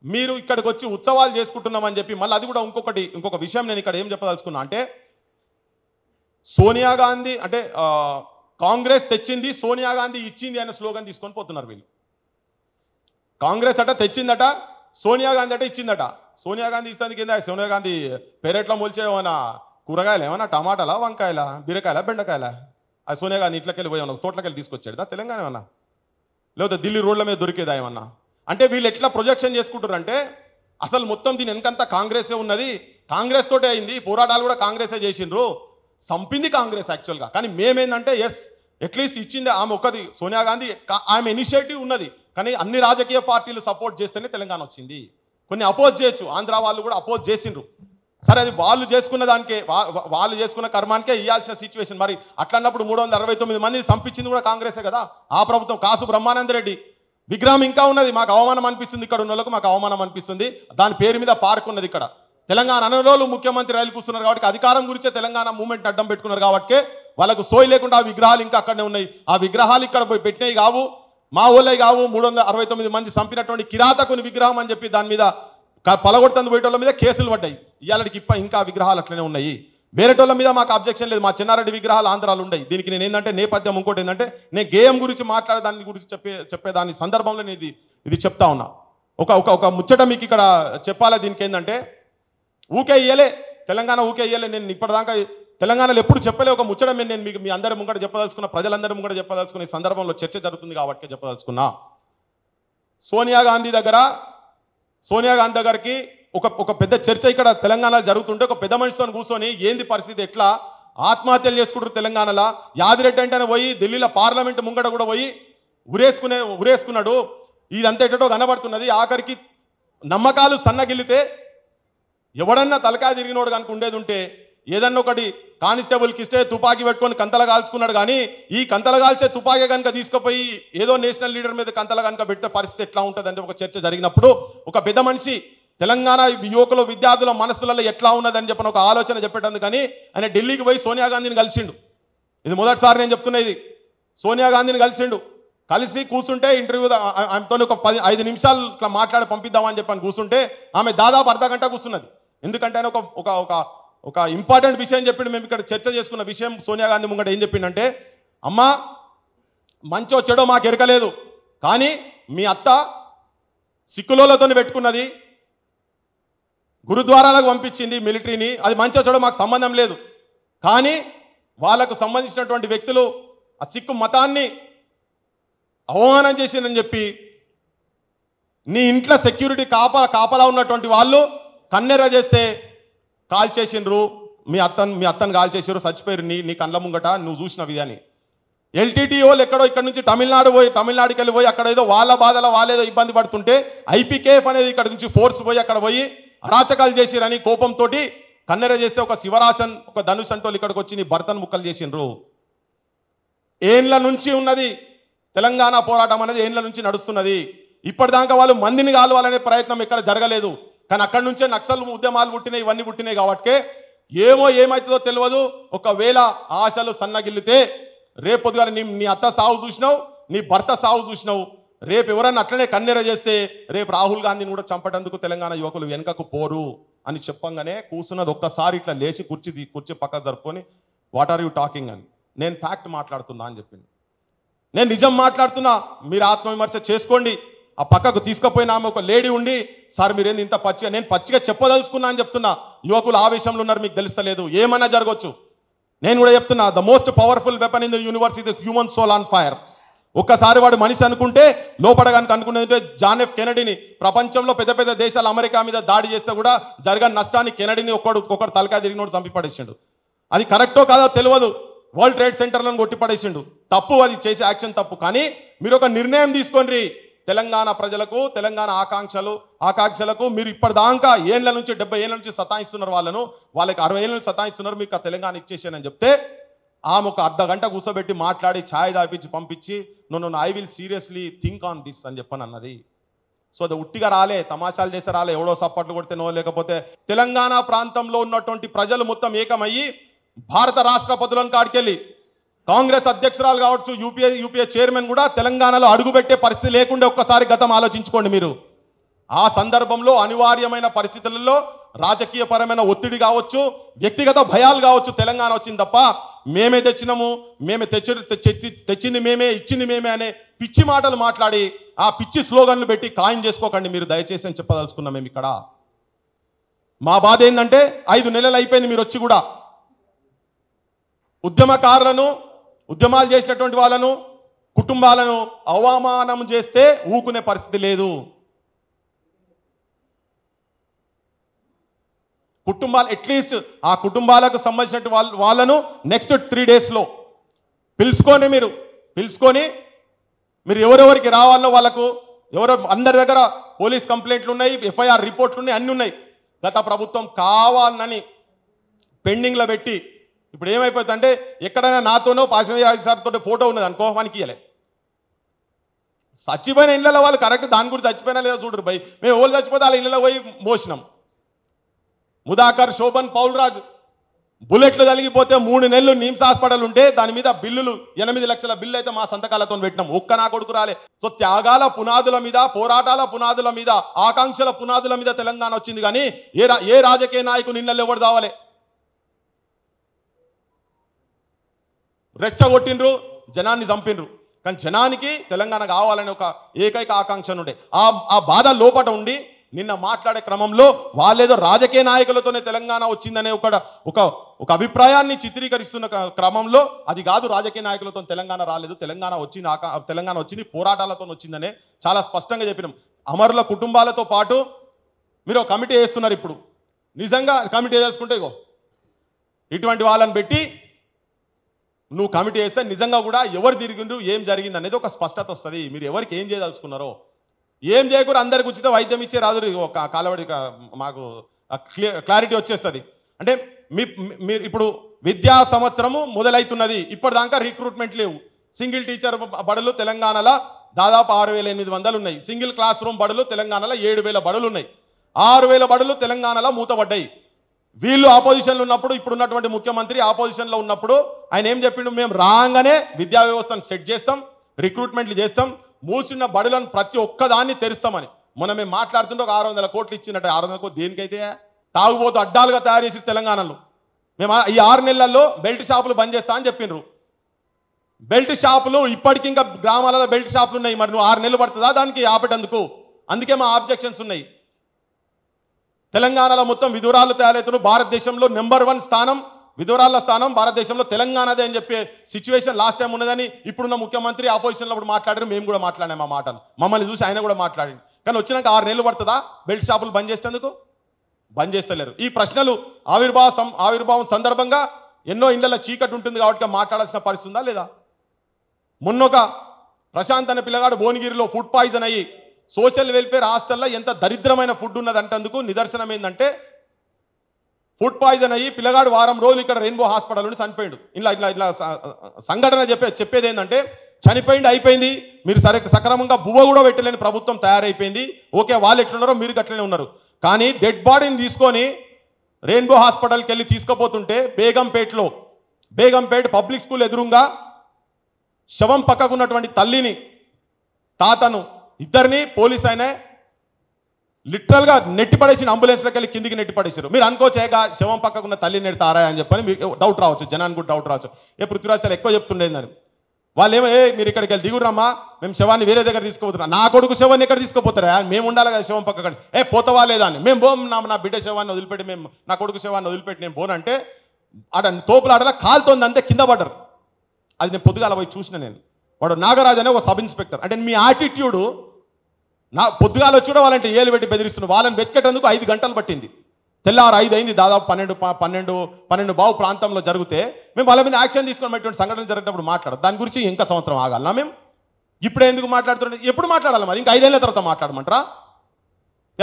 మీరు ఇక్కడికి వచ్చి ఉత్సవాలు చేసుకుంటున్నామని చెప్పి మళ్ళీ అది కూడా ఇంకొక విషయం నేను ఇక్కడ ఏం చెప్పదలుచుకున్నా అంటే, సోనియా గాంధీ అంటే కాంగ్రెస్ తెచ్చింది, సోనియా గాంధీ ఇచ్చింది అనే స్లోగన్ తీసుకొని పోతున్నారు వీళ్ళు. కాంగ్రెస్ అట తెచ్చిందట, సోనియా గాంధీ అంటే ఇచ్చిందట. సోనియా గాంధీ ఇస్తుంది కింద సోనియా గాంధీ పెరట్లో మొలిచేమన్నా కూరగాయలు, ఏమన్నా టమాటాలా, వంకాయల, బీరకాయల, బెండకాయల, అది సోనియా గాంధీ ఇంట్లోకెళ్ళి పోయి ఏమన్నా తోటలకెళ్ళి తీసుకొచ్చాడు తెలంగాణ ఏమన్నా, లేకపోతే ఢిల్లీ రోడ్ల మీద దొరికేదా ఏమన్నా? అంటే వీళ్ళు ఎట్లా ప్రొజెక్షన్ చేసుకుంటారు అంటే అసలు మొత్తం దీని వెనకంతా కాంగ్రెసే ఉన్నది, కాంగ్రెస్ తోటే అయింది, పోరాటాలు కూడా కాంగ్రెసే చేసిండ్రు, సంపింది కాంగ్రెస్ యాక్చువల్గా. కానీ మేమేందంటే ఎస్ అట్లీస్ట్ ఇచ్చింది ఆమె ఒక్కది, సోనియా గాంధీ ఆమె ఇనిషియేటివ్ ఉన్నది, కానీ అన్ని రాజకీయ పార్టీలు సపోర్ట్ చేస్తేనే తెలంగాణ వచ్చింది. కొన్ని అపోజ్ చేయొచ్చు, ఆంధ్ర వాళ్ళు కూడా అపోజ్ చేసిండ్రు, సరే అది వాళ్ళు చేసుకున్న దానికే, వాళ్ళు చేసుకున్న కర్మానికే ఇవ్వాల్సిన సిచ్యువేషన్. మరి అట్లన్నప్పుడు 369 మందిని సంపించింది కూడా కాంగ్రెసే కదా. ఆ ప్రభుత్వం కాసు బ్రహ్మానంద రెడ్డి విగ్రహం ఇంకా ఉన్నది, మాకు అవమానం అనిపిస్తుంది, ఇక్కడ ఉన్న వాళ్ళకు మాకు అవమానం అనిపిస్తుంది, దాని పేరు మీద పార్క్ ఉన్నది ఇక్కడ. తెలంగాణ అనరోలు ముఖ్యమంత్రి రైలు కూర్చున్నారు కాబట్టి అధికారం గురించే తెలంగాణ మూవ్మెంట్ అడ్డం పెట్టుకున్నారు కాబట్టి వాళ్ళకు సోయి లేకుండా ఆ విగ్రహాలు ఇంకా అక్కడనే ఉన్నాయి. ఆ విగ్రహాలు ఇక్కడ పోయి పెట్టినవి కావు, మా ఊళ్ళే కావు 369 మంది చంపినటువంటి కిరాతకుని విగ్రహం అని చెప్పి దాని మీద పలగొడుతుంది పోయేటోళ్ళ మీద కేసులు పడ్డాయి. ఇవాళకి ఇంకా విగ్రహాలు అట్లనే ఉన్నాయి. వేరేటోళ్ళ మీద మాకు అబ్జెక్షన్ లేదు. మా చిన్నారెడ్డి విగ్రహాలు ఆంధ్రాలు ఉన్నాయి. దీనికి నేను ఏంటంటే నేపథ్యం ఇంకోటి ఏంటంటే నేను గేయం గురించి మాట్లాడే దాని గురించి చెప్పేదాని సందర్భంలో నేను ఇది చెప్తా ఉన్నా. ఒక ముచ్చట మీకు ఇక్కడ చెప్పాలి. దీనికి ఏంటంటే ఊకే ఇయ్యలే, తెలంగాణ ఊకే ఇయ్యలే. నేను ఇప్పటిదాకా తెలంగాణలో ఎప్పుడు చెప్పలే ఒక ముచ్చట నేను మీకు మీ అందరి ముంగట చెప్పదలుచుకున్నా, ప్రజలందరి ముంగట చెప్పదలుచుకున్న ఈ సందర్భంలో చర్చ జరుగుతుంది కాబట్టి చెప్పదలుచుకున్నా. సోనియా గాంధీ దగ్గరికి ఒక పెద్ద చర్చ ఇక్కడ తెలంగాణలో జరుగుతుంటే ఒక పెద్ద మనిషితో కూర్చొని ఏంది పరిస్థితి, ఎట్లా ఆత్మహత్యలు చేసుకుంటారు తెలంగాణలో. యాదిరెడ్డి అంటేనే పోయి ఢిల్లీలో పార్లమెంట్ ముంగట కూడా పోయి ఉరేసుకున్నాడు. ఇదంతా ఎటో కనబడుతున్నది. ఆఖరికి నమ్మకాలు సన్నగిల్లితే ఎవడన్నా తలకాయ తిరిగినోడు కనుక ఉండేది ఉంటే ఏదన్నా ఒకటి కానిస్టేబుల్కి ఇస్తే తుపాకీ పెట్టుకొని కంతల కాల్చుకున్నాడు. కానీ ఈ కంతల కాల్చే తుపాకీ కనుక తీసుకుపోయి ఏదో నేషనల్ లీడర్ మీద కంతల కనుక పెట్టే పరిస్థితి ఎట్లా ఉంటుందంటే ఒక చర్చ జరిగినప్పుడు ఒక పెద్ద మనిషి తెలంగాణ యువకులు విద్యార్థుల మనసులలో ఎట్లా ఉన్నదని చెప్పిన ఒక ఆలోచన చెప్పేటందుకు కానీ ఆయన ఢిల్లీకి పోయి సోనియా గాంధీని కలిసిండు. ఇది మొదటిసారి నేను చెప్తున్నా. ఇది సోనియా గాంధీని కలిసి కూర్చుంటే ఇంటర్వ్యూ ఆమెతో ఒక 5 నిమిషాలు ఇట్లా మాట్లాడి పంపిద్దామని చెప్పని కూర్చుంటే ఆమె దాదాపు అర్ధ గంట కూర్చున్నది. ఎందుకంటే ఆయన ఒక ఇంపార్టెంట్ విషయం చెప్పిండు. మేము ఇక్కడ చర్చ చేసుకున్న విషయం సోనియా గాంధీ ముంగట ఏం చెప్పిండంటే, అమ్మా మంచో చెడో మాకు ఎరకలేదు, కానీ మీ అత్త సిక్కులతో పెట్టుకున్నది, గురుద్వారాలకు పంపించింది మిలిటరీని, అది మంచో చెడో మాకు సంబంధం లేదు. కానీ వాళ్ళకు సంబంధించినటువంటి వ్యక్తులు ఆ సిక్కు మతాన్ని అవమానం చేసిందని చెప్పి నీ ఇంట్లో సెక్యూరిటీ కాపలా ఉన్నటువంటి వాళ్ళు కన్నెర చేస్తే కాల్ చేసిండ్రు, మీ అత్తను కాల్ చేసారు, చచ్చిపోయారు నీ కళ్ళ ముంగట, నువ్వు చూసినవి అని. ఎల్టీటీ వాళ్ళు ఎక్కడో ఇక్కడ నుంచి తమిళనాడుకి వెళ్ళి అక్కడ ఏదో వాళ్ళ బాధలో వాళ్ళేదో ఇబ్బంది పడుతుంటే ఐపీకేఎఫ్ అనేది ఇక్కడ నుంచి ఫోర్స్ పోయి అక్కడ పోయి అరాచకాలు చేసిరని కోపంతో కన్నెర చేస్తే ఒక శివరాశన్ ఒక ధనుష్ అంటోళ్ళు ఇక్కడికి వచ్చి నీ భర్తను ముక్కలు చేసిండ్రు. ఏండ్ల నుంచి ఉన్నది తెలంగాణ పోరాటం అనేది, ఏండ్ల నుంచి నడుస్తున్నది. ఇప్పటిదాకా వాళ్ళు మందిని కావాలనే ప్రయత్నం ఎక్కడ జరగలేదు. కానీ అక్కడి నుంచే నక్సల్ ఉద్యమాలు పుట్టినాయి, ఇవన్నీ పుట్టినాయి. కాబట్టి ఏమవుతుందో తెలియదు. ఒకవేళ ఆశలు సన్నగిల్లితే రేపొద్దుగా నీ అత్త సాగు చూసినావు, నీ భర్త సాగు చూసినావు, రేపు ఎవరన్నా అట్లనే కన్నెర చేస్తే రేపు రాహుల్ గాంధీని కూడా చంపటందుకు తెలంగాణ యువకులు వెనుకకు పోరు అని చెప్పంగానే కూర్చున్నది ఒక్కసారి ఇట్లా లేచి కుర్చీ పక్క జరుపుకొని వాట్ ఆర్ యూ టాకింగ్ అని, నేను ఫ్యాక్ట్ మాట్లాడుతున్నా అని చెప్పింది. నేను నిజం మాట్లాడుతున్నా, మీరు ఆత్మవిమర్శ చేసుకోండి. ఆ పక్కకు తీసుకుపోయిన ఆమె ఒక లేడీ ఉండి, సార్ మీరేంది ఇంత పచ్చిగా, నేను పచ్చిగా చెప్పదలుచుకున్నా అని చెప్తున్నా. యువకులు ఆవేశంలో ఉన్నారు, మీకు తెలుస్తలేదు, ఏమన్నా జరగవచ్చు. నేను కూడా చెప్తున్నా, the most powerful weapon in the universe is the human soul on fire. ఒక్కసారి వాడు మనిషి అనుకుంటే లోపల కనుక అనుకునేది జాన్ ఎఫ్ కెనడీని ప్రపంచంలో పెద్ద దేశాలు అమెరికా మీద దాడి చేస్తే కూడా జరగని నష్టాన్ని కెనడీని ఒకడు తలకాయ తిరిగినోడు చంపి పడేసిండు. అది కరెక్టో కాదో తెలియదు, వరల్డ్ ట్రేడ్ సెంటర్లను కొట్టి పడేసిండు. తప్పు, అది చేసే యాక్షన్ తప్పు. కానీ మీరు ఒక నిర్ణయం తీసుకోండి, తెలంగాణ ప్రజలకు, తెలంగాణ ఆకాంక్షలకు మీరు ఇప్పటిదాకా ఏళ్ళ నుంచి 70 ఏళ్ళ నుంచి సతాయిస్తున్నారు వాళ్ళకి 60 ఏళ్ళ నుంచి సతాయిస్తున్నారు, మీకు ఆ తెలంగాణ ఇచ్చేసానని చెప్తే ఆమె ఒక అర్ధ గంట కూర్చోబెట్టి మాట్లాడి ఛాయ్ దాపించి పంపించి నన్ను I will seriously think on this అని చెప్పని అన్నది. సో అది ఉట్టిగా రాలే, తమాషాలు చేస్తే రాలే, ఎవడో సప్పట్లు కొడితేనో లేకపోతే తెలంగాణ ప్రాంతంలో ఉన్నటువంటి ప్రజలు మొత్తం ఏకమయ్యి భారత రాష్ట్రపతులను కాడికెళ్ళి కాంగ్రెస్ అధ్యక్షురాలు కావచ్చు, యూపీఏ చైర్మన్ కూడా తెలంగాణలో అడుగుపెట్టే పరిస్థితి లేకుండా ఒక్కసారి గతం ఆలోచించుకోండి మీరు. ఆ సందర్భంలో అనివార్యమైన పరిస్థితులలో రాజకీయపరమైన ఒత్తిడి కావచ్చు, వ్యక్తిగత భయాలు కావచ్చు, తెలంగాణ వచ్చింది తప్ప మేమే తెచ్చినాము, తెచ్చింది మేమే, ఇచ్చింది మేమే అనే పిచ్చి మాటలు మాట్లాడి ఆ పిచ్చి స్లోగన్లు పెట్టి ఖాయం చేసుకోకండి మీరు దయచేసి అని చెప్పదలుచుకున్నాం. మేము ఇక్కడ మా బాధ ఏంటంటే 5 నెలలు అయిపోయింది మీరు వచ్చి కూడా ఉద్యమకారులను, ఉద్యమాలు చేసినటువంటి వాళ్ళను, కుటుంబాలను అవమానం చేస్తే ఊకునే పరిస్థితి లేదు. కుటుంబాలు అట్లీస్ట్ ఆ కుటుంబాలకు సంబంధించిన వాళ్ళను నెక్స్ట్ 3 డేస్లో పిలుచుకొని మీరు ఎవరెవరికి రావాలో వాళ్ళకు అందరి దగ్గర పోలీస్ కంప్లైంట్లు ఉన్నాయి, ఎఫ్ఐఆర్ రిపోర్ట్లు ఉన్నాయి, అన్నీ ఉన్నాయి. గత ప్రభుత్వం కావాలని పెండింగ్లో పెట్టి ఇప్పుడు ఏమైపోతుందంటే ఎక్కడైనా నాతోనో పాశమయ్య సార్తో ఫోటో ఉన్నది అనుకో, మనకి ఇయ్యలే. చచ్చిపోయిన ఇళ్ళలో వాళ్ళు కరెక్ట్ దాని గురించి చచ్చిపోయినా లేదా చూడరు భయ్. మేము ఎవరు చచ్చిపోతే వాళ్ళ ఇళ్ళలో పోయి మోసినాం. ముదాకర్, శోభన్, పౌల్ రాజు బుల్లెట్లు తలిగిపోతే 3 నెలలు నిమ్స్ హాస్పిటల్ ఉంటే దాని మీద బిల్లులు 8 లక్షల బిల్లు అయితే మా సంతకాలతో పెట్టినాం. ఒక్క నా కొడుకు రాలే. సో త్యాగాల పునాదుల మీద, పోరాటాల పునాదుల మీద, ఆకాంక్షల పునాదుల మీద తెలంగాణ వచ్చింది. కానీ ఏ రాజకీయ నాయకుడు నిన్నలు ఎవరు కావాలి? రెచ్చగొట్టిండ్రు, జనాన్ని చంపిండ్రు. కానీ జనానికి తెలంగాణ కావాలని ఒక ఏకైక ఆకాంక్ష ఉండే. ఆ బాధ లోపట ఉండి నిన్న మాట్లాడే క్రమంలో వాళ్ళేదో రాజకీయ నాయకులతోనే తెలంగాణ వచ్చిందనే ఒక అభిప్రాయాన్ని చిత్రీకరిస్తున్న క్రమంలో అది కాదు, రాజకీయ నాయకులతో తెలంగాణ రాలేదు, తెలంగాణ వచ్చింది పోరాటాలతో వచ్చిందనే చాలా స్పష్టంగా చెప్పినాం. అమరుల కుటుంబాలతో పాటు మీరు ఒక కమిటీ వేస్తున్నారు. ఇప్పుడు నిజంగా కమిటీ తెలుసుకుంటే ఇటువంటి వాళ్ళని పెట్టి నువ్వు కమిటీ వేస్తే నిజంగా కూడా ఎవరు తిరిగిండ్రు, ఏం జరిగింది అనేది ఒక స్పష్టత వస్తుంది. మీరు ఎవరికి ఏం చేయదలుచుకున్నారో, ఏం చేయకూడదు, అందరికి ఉచిత వైద్యం ఇచ్చే రాదు ఒక కాలవడి మాకు క్లారిటీ వచ్చేస్తుంది. అంటే మీరు ఇప్పుడు విద్యా సంవత్సరము మొదలవుతున్నది, ఇప్పటిదాకా రిక్రూట్మెంట్ లేవు. సింగిల్ టీచర్ బడులు తెలంగాణలో దాదాపు 6,800 ఉన్నాయి. సింగిల్ క్లాస్ రూమ్ బడులు తెలంగాణలో 7,000 బడులు ఉన్నాయి. 6,000 బడులు తెలంగాణలో మూతపడ్డాయి. వీళ్ళు ఆపోజిషన్లో ఉన్నప్పుడు, ఇప్పుడున్నటువంటి ముఖ్యమంత్రి ఆపోజిషన్లో ఉన్నప్పుడు ఆయన ఏం చెప్పిండు? మేము రాగానే విద్యా వ్యవస్థను సెట్ చేస్తాం, రిక్రూట్మెంట్లు చేస్తాం, మూసిన బడులను ప్రతి ఒక్కదాన్ని తెరుస్తామని. మొన్న మేము మాట్లాడుతుంటే ఒక 600 కోట్లు ఇచ్చినట్టు. 600 కోట్లు దేనికైతే? తాగుబోతు అడ్డాలుగా తయారు చేసి తెలంగాణలో మేము ఈ 6 నెలల్లో బెల్ట్ షాపులు బంద్ చేస్తా అని చెప్పిండ్రు. బెల్ట్ షాపులు ఇప్పటికి ఇంకా గ్రామాలలో బెల్ట్ షాపులు ఉన్నాయి. మరి నువ్వు 6 నెలలు పడుతుందా దానికి ఆపేటందుకు? అందుకే మా ఆబ్జెక్షన్స్ ఉన్నాయి. తెలంగాణలో మొత్తం విధురాలు తయారవుతున్నారు. భారతదేశంలో నెంబర్ 1 స్థానం విధురాల స్థానం భారతదేశంలో తెలంగాణదే అని చెప్పే సిచ్యువేషన్ లాస్ట్ టైం ఉన్నదని ఇప్పుడున్న ముఖ్యమంత్రి ఆపోజిషన్లో ఇప్పుడు మాట్లాడారు. మేము కూడా మాట్లాడాము ఆ మాటలు. మమ్మల్ని చూసి ఆయన కూడా మాట్లాడింది. కానీ వచ్చినాక 6 నెలలు పడుతుందా బెల్ట్ షాపులు బంద్ చేసేందుకు? బంద్ చేస్తలేరు. ఈ ప్రశ్నలు ఆవిర్భావం సందర్భంగా ఎన్నో ఇళ్లలో చీకటి ఉంటుంది కాబట్టి మాట్లాడాల్సిన పరిస్థితి ఉందా లేదా? మొన్నొక ప్రశాంత్ అనే పిల్లగాడు భువనగిరిలో ఫుడ్ పాయిజన్ అయ్యి సోషల్ వెల్ఫేర్ హాస్టల్లో ఎంత దరిద్రమైన ఫుడ్ ఉన్నదంటందుకు నిదర్శనం ఏంటంటే, ఫుడ్ పాయిజన్ అయ్యి పిల్లగాడు వారం రోజులు ఇక్కడ రెయిన్బో హాస్పిటల్ నుండి చనిపోయిండు. ఇలా సంఘటన చెప్పేది ఏంటంటే, చనిపోయింది అయిపోయింది, మీరు సక్రమంగా బువ్వ కూడా పెట్టలేని ప్రభుత్వం తయారైపోయింది. ఓకే, వాళ్ళు ఎట్లున్నారో మీరు గట్లనే ఉన్నారు. కానీ డెడ్ బాడీని తీసుకొని రెయిన్బో హాస్పిటల్కి వెళ్ళి తీసుకుపోతుంటే బేగంపేట పబ్లిక్ స్కూల్ ఎదురుగా శవం పక్కకున్నటువంటి తల్లిని, తాతను, ఇద్దరిని పోలీస్ అయినా లిటరల్గా నెట్టిపడేసిన అంబులెన్స్లోకి వెళ్ళి కిందికి నెట్టిపడేసారు. మీరు అనుకోచేయగా శవం పక్కకున్న తల్లిని నెడతారా అని చెప్పని మీకు డౌట్ రావచ్చు, జనానికి కూడా డౌట్ రావచ్చు. పృథ్వీరాజ్ సార్ ఎక్కువ చెప్తుండేదని. వాళ్ళు ఏమో మీరు ఇక్కడికి వెళ్ళి దిగురమ్మా, మేము శవాన్ని వేరే దగ్గర తీసుకుపోతున్నాం. నా కొడుకు శవాన్ని ఎక్కడ తీసుకుపోతారా? మేము ఉండాలి కదా శవం పక్కకండి. పోతవా లేదా అని. మేము పోం, నా బిడ్డ శవాన్ని వదిలిపెట్టి, మేము నా కొడుకు శవాన్ని వదిలిపెట్టి నేను పోనంటే ఆడ తోపులాడలా కాలుతోంది అంతే, కింద పడ్డారు. అది నేను పొద్దుగాల పోయి చూసిన. నేను వాడు నాగరాజు అనే ఒక సబ్ ఇన్స్పెక్టర్. అంటే మీ యాటిట్యూడు పొద్దుగాల వచ్చి కూడా వాళ్ళంటే ఏలు పెట్టి బెదిరిస్తున్నారు. వాళ్ళని వెతికేటందుకు 5 గంటలు పట్టింది. తెల్లారు 5 అయింది, దాదాపు 12 ప్రాంతంలో జరిగితే మేము వాళ్ళ మీద యాక్షన్ తీసుకున్నటువంటి సంఘటనలు జరిగేటప్పుడు మాట్లాడదు. దాని గురించి ఇంకా సంవత్సరం ఆగాలనా? మేము ఇప్పుడే ఎందుకు మాట్లాడుతుంటే ఎప్పుడు మాట్లాడాలి? మరి ఇంకా 5 ఏళ్ళ తర్వాత మాట్లాడమంటారా?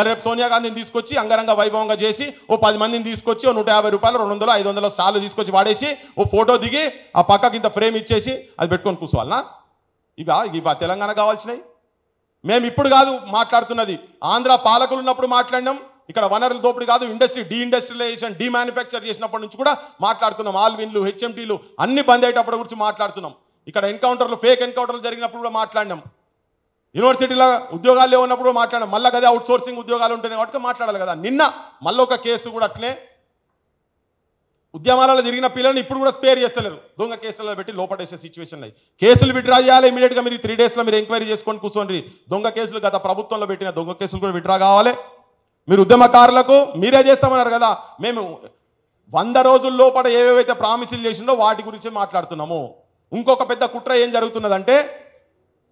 రేపు సోనియా గాంధీని తీసుకొచ్చి అంగరంగ వైభవంగా చేసి 10 మందిని తీసుకొచ్చి 150 రూపాయలు 200 500 స్టార్లు తీసుకొచ్చి వాడేసి ఫోటో దిగి ఆ పక్కకి ఇంత ఫ్రేమ్ ఇచ్చేసి అది పెట్టుకొని కూర్చోవాలనా? ఇవా తెలంగాణ కావాల్సినవి? మేము ఇప్పుడు కాదు మాట్లాడుతున్నది, ఆంధ్ర పాలకులు ఉన్నప్పుడు మాట్లాడినాం. ఇక్కడ వనరుల దోపిడీ కాదు, డీఇండస్ట్రియలైజేషన్, డీమ్యానుఫ్యాక్చర్ చేసినప్పటి నుంచి కూడా మాట్లాడుతున్నాం. ఆల్విన్లు, హెచ్ఎంటీలు అన్ని బంద్ అయ్యేటప్పుడు గురించి మాట్లాడుతున్నాం. ఇక్కడ ఎన్కౌంటర్లు, ఫేక్ ఎన్కౌంటర్లు జరిగినప్పుడు కూడా మాట్లాడినాం. యూనివర్సిటీలో ఉద్యోగాలు ఉన్నప్పుడు మాట్లాడాం. మళ్ళీ కదా అవుట్ సోర్సింగ్ ఉద్యోగాలు ఉంటేనే కాబట్టి మాట్లాడాలి కదా. నిన్న మళ్ళీ ఒక కేసు కూడా అట్లే ఉద్యమాలలో జరిగిన పిల్లల్ని ఇప్పుడు కూడా స్పేర్ చేస్తలేరు. దొంగ కేసులలో పెట్టి లోపడేసే సిచ్యువేషన్. కేసులు విత్డ్రా చేయాలి ఇమీడియట్గా. మీరు 3 డేస్లో మీరు ఎంక్వైరీ చేసుకొని కూర్చోండి. దొంగ కేసులు గత ప్రభుత్వంలో పెట్టిన దొంగ కేసులు కూడా విత్డ్రా కావాలి. మీరు ఉద్యమకారులకు మీరే చేస్తామన్నారు కదా. మేము 100 రోజుల లోపల ఏవేవైతే ప్రామిసులు చేసిందో వాటి గురించి మాట్లాడుతున్నాము. ఇంకొక పెద్ద కుట్ర ఏం జరుగుతున్నదంటే,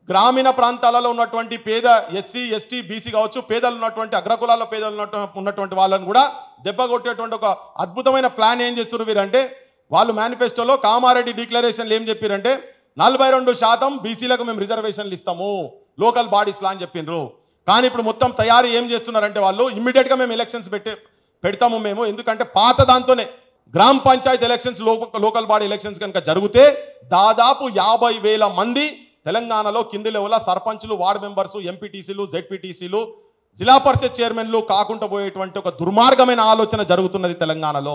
గ్రామీణ ప్రాంతాలలో ఉన్నటువంటి పేద ఎస్సీ, ఎస్టీ, బీసీ కావచ్చు, పేదలు ఉన్నటువంటి అగ్రకులాల్లో పేదలు ఉన్నటువంటి వాళ్ళని కూడా దెబ్బ కొట్టేటువంటి ఒక అద్భుతమైన ప్లాన్ ఏం చేస్తున్నారు వీరంటే, వాళ్ళు మేనిఫెస్టోలో కామారెడ్డి డిక్లరేషన్లు ఏం చెప్పారంటే 42% బీసీలకు మేము రిజర్వేషన్లు ఇస్తాము లోకల్ బాడీస్లా అని చెప్పిండ్రు. కానీ ఇప్పుడు మొత్తం తయారీ ఏం చేస్తున్నారంటే వాళ్ళు ఇమ్మీడియట్గా మేము ఎలక్షన్స్ పెడతాము మేము. ఎందుకంటే పాత దాంతోనే గ్రామ పంచాయతీ ఎలక్షన్స్, లోకల్ బాడీ ఎలక్షన్స్ కనుక జరిగితే దాదాపు 50,000 మంది తెలంగాణలో కింది లెవెల్ సర్పంచ్లు, వార్డు మెంబర్స్, ఎంపీటీసీలు, జెడ్పీటీసీలు, జిల్లా పరిషత్ చైర్మన్లు కాకుండా పోయేటువంటి ఒక దుర్మార్గమైన ఆలోచన జరుగుతున్నది తెలంగాణలో.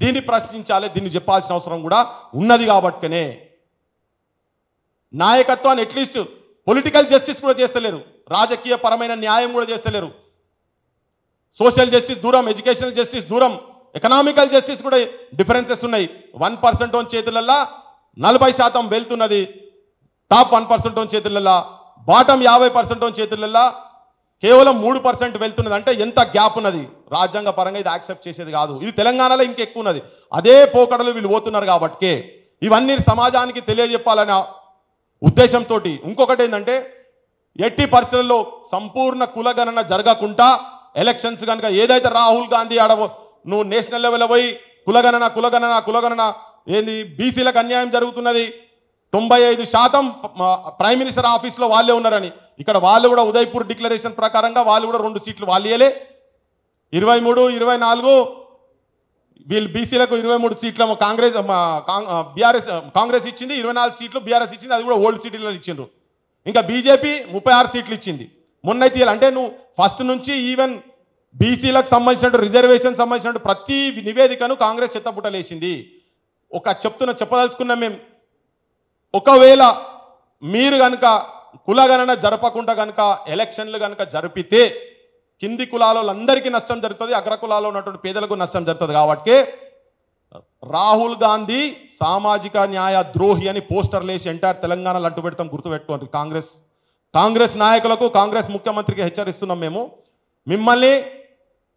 దీన్ని ప్రశ్నించాలి, దీన్ని చెప్పాల్సిన అవసరం కూడా ఉన్నది. కాబట్టినే నాయకత్వాన్ని అట్లీస్ట్ పొలిటికల్ జస్టిస్ కూడా చేస్తలేరు, రాజకీయ పరమైన న్యాయం కూడా చేస్తలేరు. సోషల్ జస్టిస్ దూరం, ఎడ్యుకేషనల్ జస్టిస్ దూరం, ఎకనామికల్ జస్టిస్ కూడా డిఫరెన్సెస్ ఉన్నాయి. 1% ఓన్ చేతులల్లా 40% వెళ్తున్నది, టాప్ 1% ఓన్ చేతులల్లా, బాటమ్ 50% ఓన్ చేతులల్లా కేవలం 3% వెళ్తున్నది. అంటే ఎంత గ్యాప్ ఉన్నది. రాజ్యాంగ పరంగా ఇది యాక్సెప్ట్ చేసేది కాదు. ఇది తెలంగాణలో ఇంకెక్కువ ఉన్నది. అదే పోకడలు వీళ్ళు పోతున్నారు. కాబట్టి ఇవన్నీ సమాజానికి తెలియజెప్పాలనే ఉద్దేశంతో ఇంకొకటి ఏంటంటే, ఎట్టి పరిస్థితుల్లో సంపూర్ణ కులగణన జరగకుండా ఎలక్షన్స్ కనుక ఏదైతే రాహుల్ గాంధీ నువ్వు నేషనల్ లెవెల్లో పోయి కులగణన కులగణన కులగణన ఏంది బీసీలకు అన్యాయం జరుగుతున్నది, 95% ప్రైమ్ మినిస్టర్ ఆఫీస్లో వాళ్ళే ఉన్నారని, ఇక్కడ వాళ్ళు కూడా ఉదయ్పూర్ డిక్లరేషన్ ప్రకారంగా వాళ్ళు కూడా 2 సీట్లు వాళ్ళు ఇయ్యలే. 23, 24 వీళ్ళు బీసీలకు 23 సీట్ల కాంగ్రెస్ ఇచ్చింది, 24 సీట్లు బీఆర్ఎస్ ఇచ్చింది, అది కూడా ఓల్డ్ సీట్లలో ఇచ్చిండ్రు. ఇంకా బీజేపీ 36 సీట్లు ఇచ్చింది. మొన్నైతే అంటే నువ్వు ఫస్ట్ నుంచి ఈవెన్ బీసీలకు సంబంధించిన రిజర్వేషన్ సంబంధించిన ప్రతి నివేదికను కాంగ్రెస్ చెత్తబుట్టలేసింది. చెప్పదలుచుకున్నాం మేము, ఒకవేళ మీరు కనుక కులగణన జరపకుండా కనుక ఎలక్షన్లు కనుక జరిపితే కింది కులాలందరికీ నష్టం జరుగుతుంది, అగ్ర కులాల్లో ఉన్నటువంటి పేదలకు నష్టం జరుగుతుంది. కాబట్టి రాహుల్ గాంధీ సామాజిక న్యాయ ద్రోహి అని పోస్టర్లు వేసి ఎంటైర్ తెలంగాణలో అడ్డు పెడతాం, గుర్తుపెట్టుకోండి. కాంగ్రెస్ నాయకులకు, కాంగ్రెస్ ముఖ్యమంత్రికి హెచ్చరిస్తున్నాం. మేము మిమ్మల్ని